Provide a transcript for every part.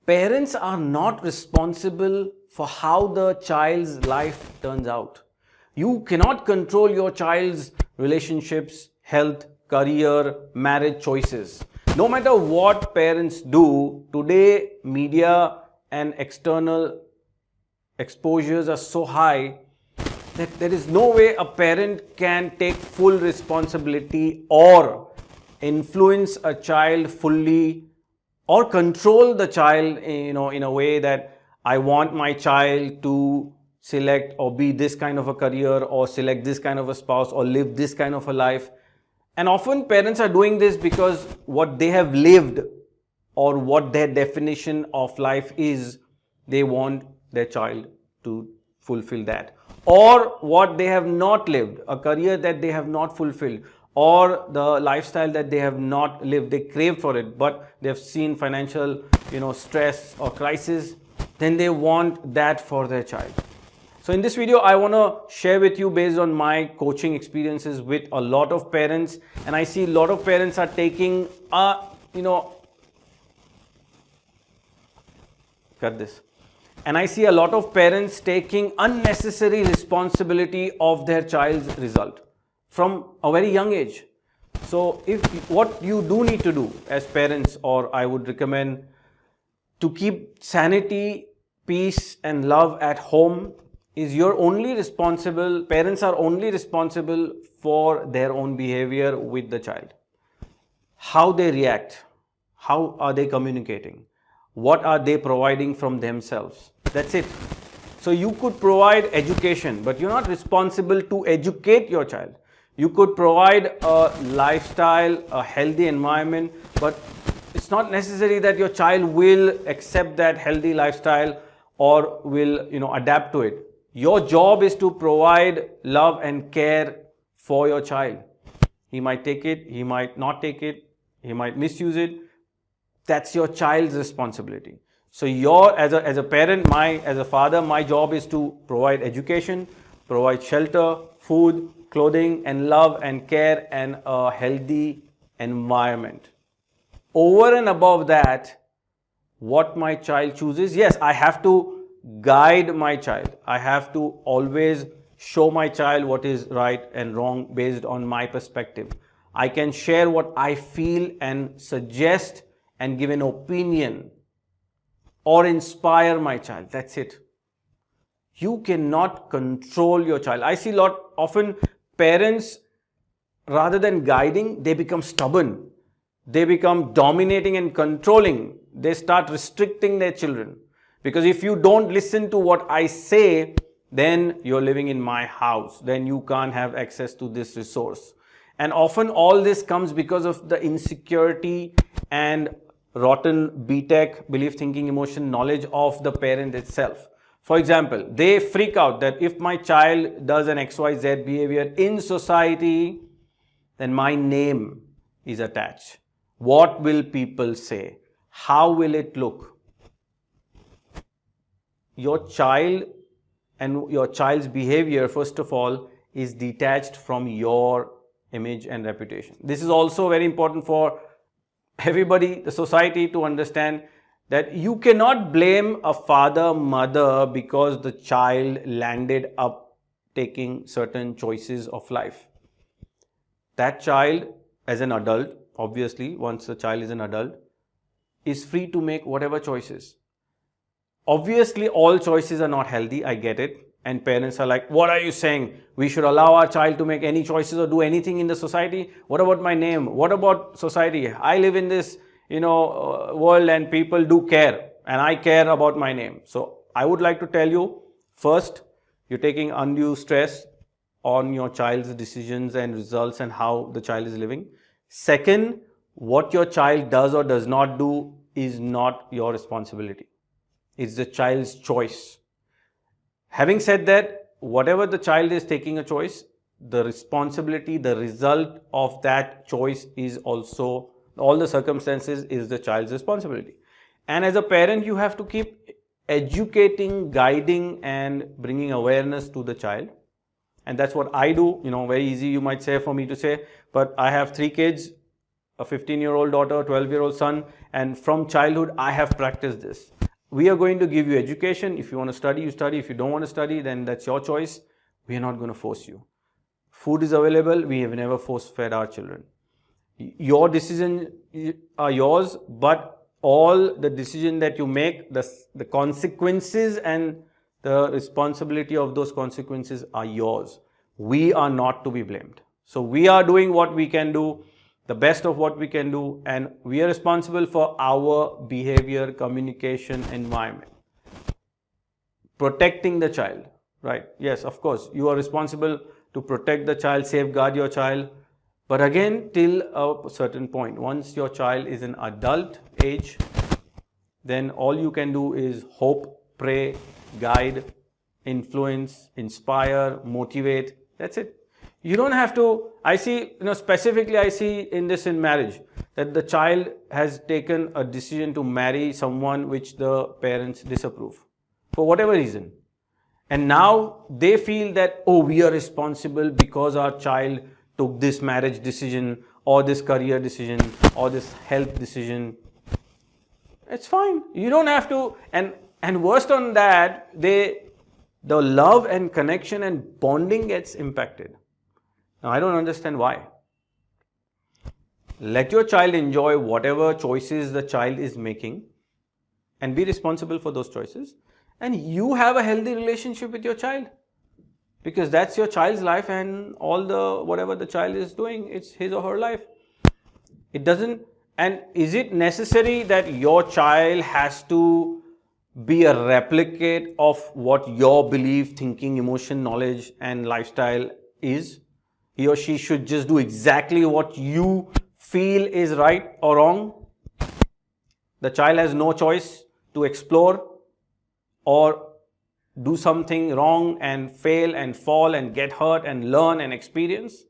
Parents are not responsible for how the child's life turns out. You cannot control your child's relationships, health, career, marriage choices. No matter what parents do, today media and external exposures are so high that there is no way a parent can take full responsibility or influence a child fully or control the child, in a way that I want my child to select or be this kind of a career or select this kind of a spouse or live this kind of a life. And often parents are doing this because what they have lived or what their definition of life is, they want their child to fulfill that, or what they have not lived, a career that they have not fulfilled, or the lifestyle that they have not lived, they crave for it, but they have seen financial stress or crisis, then they want that for their child. So in this video, I want to share with you based on my coaching experiences with a lot of parents, and I see a lot of parents are taking cut this. And I see a lot of parents taking unnecessary responsibility of their child's result from a very young age. So what you do need to do as parents, or I would recommend to keep sanity, peace and love at home, is parents are only responsible for their own behavior with the child. How they react, how are they communicating, what are they providing from themselves. That's it. So you could provide education, but you're not responsible to educate your child. You could provide a lifestyle, a healthy environment, but it's not necessary that your child will accept that healthy lifestyle or will adapt to it. Your job is to provide love and care for your child. He might take it, he might not take it, he might misuse it. That's your child's responsibility. So as a parent, as a father, my job is to provide education, provide shelter, food, clothing and love and care and a healthy environment. Over and above that, what my child chooses, yes, I have to guide my child. I have to always show my child what is right and wrong based on my perspective. I can share what I feel and suggest and give an opinion or inspire my child. That's it. You cannot control your child. I see often parents, rather than guiding, they become stubborn. They become dominating and controlling. They start restricting their children. Because if you don't listen to what I say, then you're living in my house. Then you can't have access to this resource. And often all this comes because of the insecurity and rotten BTech, belief, thinking, emotion, knowledge of the parent itself. For example, they freak out that if my child does an XYZ behavior in society, then my name is attached. What will people say? How will it look? Your child and your child's behavior, first of all, is detached from your image and reputation. This is also very important for everybody, the society, to understand that you cannot blame a father, mother because the child landed up taking certain choices of life. That child, as an adult, obviously, once the child is an adult, is free to make whatever choices. Obviously, all choices are not healthy, I get it. And parents are like, what are you saying? We should allow our child to make any choices or do anything in the society? What about my name? What about society? I live in this, world and people do care and I care about my name. So I would like to tell you, first, you're taking undue stress on your child's decisions and results and how the child is living. Second, what your child does or does not do is not your responsibility. It's the child's choice. Having said that, whatever the child is taking a choice, the responsibility, the result of that choice is also, all the circumstances is the child's responsibility. And as a parent, you have to keep educating, guiding and bringing awareness to the child. And that's what I do. Very easy, you might say, for me to say, but I have 3 kids. a 15-year-old daughter, 12-year-old son, and from childhood I have practiced this. We are going to give you education. If you want to study, you study. If you don't want to study, then that's your choice. We are not going to force you. Food is available. We have never force-fed our children. Your decisions are yours, but all the decision that you make, the consequences and the responsibility of those consequences are yours. We are not to be blamed. So we are doing what we can do, the best of what we can do, and we are responsible for our behavior, communication, environment. Protecting the child, right? Yes, of course, you are responsible to protect the child, safeguard your child. But again, till a certain point, once your child is an adult age, then all you can do is hope, pray, guide, influence, inspire, motivate. That's it. You don't have to, I see, specifically I see in marriage, that the child has taken a decision to marry someone which the parents disapprove for whatever reason. And now they feel that, oh, we are responsible because our child took this marriage decision or this career decision or this health decision. It's fine. You don't have to, and worst on that, the love and connection and bonding gets impacted. Now, I don't understand why. Let your child enjoy whatever choices the child is making and be responsible for those choices. And you have a healthy relationship with your child, because that's your child's life, and all the whatever the child is doing, it's his or her life. It doesn't, and is it necessary that your child has to be a replicate of what your belief, thinking, emotion, knowledge and lifestyle is? He or she should just do exactly what you feel is right or wrong. The child has no choice to explore or do something wrong and fail and fall and get hurt and learn and experience.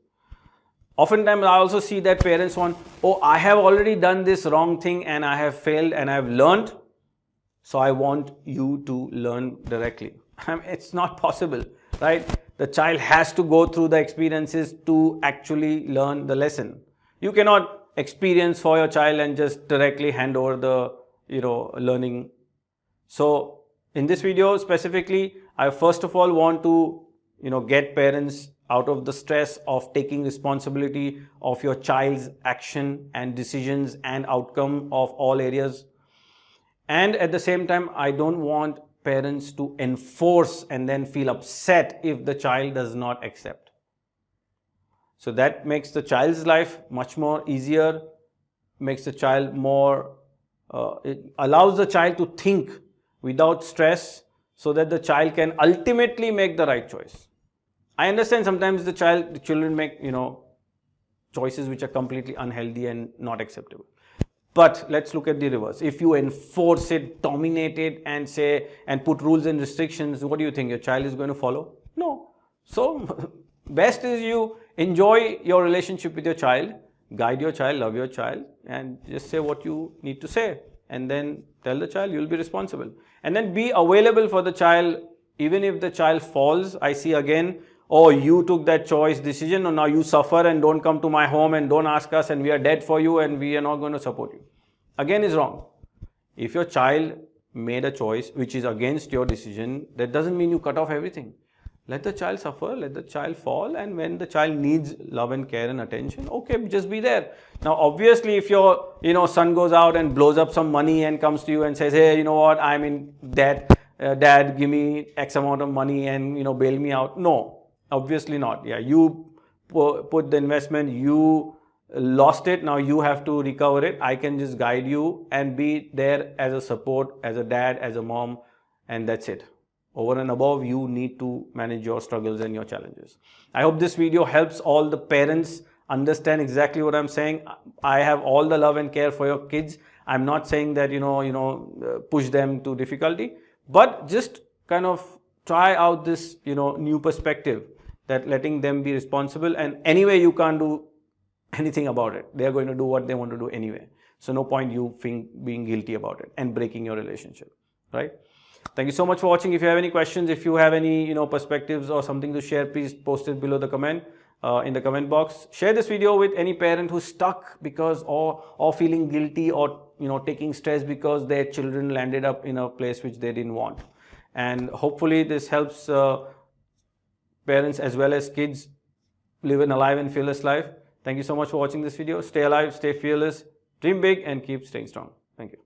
Oftentimes I also see that parents want, oh, I have already done this wrong thing and I have failed and I have learned, so I want you to learn directly. It's not possible, right? The child has to go through the experiences to actually learn the lesson. You cannot experience for your child and just directly hand over the learning. So in this video specifically, I first of all want to get parents out of the stress of taking responsibility of your child's action and decisions and outcome of all areas. And at the same time, I don't want parents to enforce and then feel upset if the child does not accept. So that makes the child's life much more easier, makes the child more, it allows the child to think without stress, so that the child can ultimately make the right choice. I understand sometimes the children make, choices which are completely unhealthy and not acceptable. But let's look at the reverse. If you enforce it, dominate it, and put rules and restrictions, what do you think? Your child is going to follow? No. So best is you enjoy your relationship with your child, guide your child, love your child, and just say what you need to say. And then tell the child you'll be responsible. And then be available for the child, even if the child falls. I see again, oh, you took that choice decision, or now you suffer and don't come to my home and don't ask us and we are dead for you and we are not going to support you. Again is wrong. If your child made a choice which is against your decision, that doesn't mean you cut off everything. Let the child suffer, let the child fall, and when the child needs love and care and attention, okay, just be there. Now, obviously, if your son goes out and blows up some money and comes to you and says, hey, you know what, I'm in debt, dad, give me X amount of money and bail me out. No, obviously not. Yeah, you put the investment, you lost it, now you have to recover it. I can just guide you and be there as a support, as a dad, as a mom, and that's it. Over and above, you need to manage your struggles and your challenges. I hope this video helps all the parents understand exactly what I'm saying. I have all the love and care for your kids. I'm not saying that, push them to difficulty, but just kind of try out this, new perspective, that letting them be responsible, and anyway, you can't do anything about it. They're going to do what they want to do anyway. So no point you being guilty about it and breaking your relationship, right? Thank you so much for watching. If you have any questions, if you have any perspectives or something to share, please post it below the comment. in the comment box. Share this video with any parent who's stuck because or feeling guilty or taking stress because their children landed up in a place which they didn't want. And hopefully this helps parents as well as kids live an alive and fearless life. Thank you so much for watching this video. Stay alive, stay fearless, dream big, and keep staying strong. Thank you.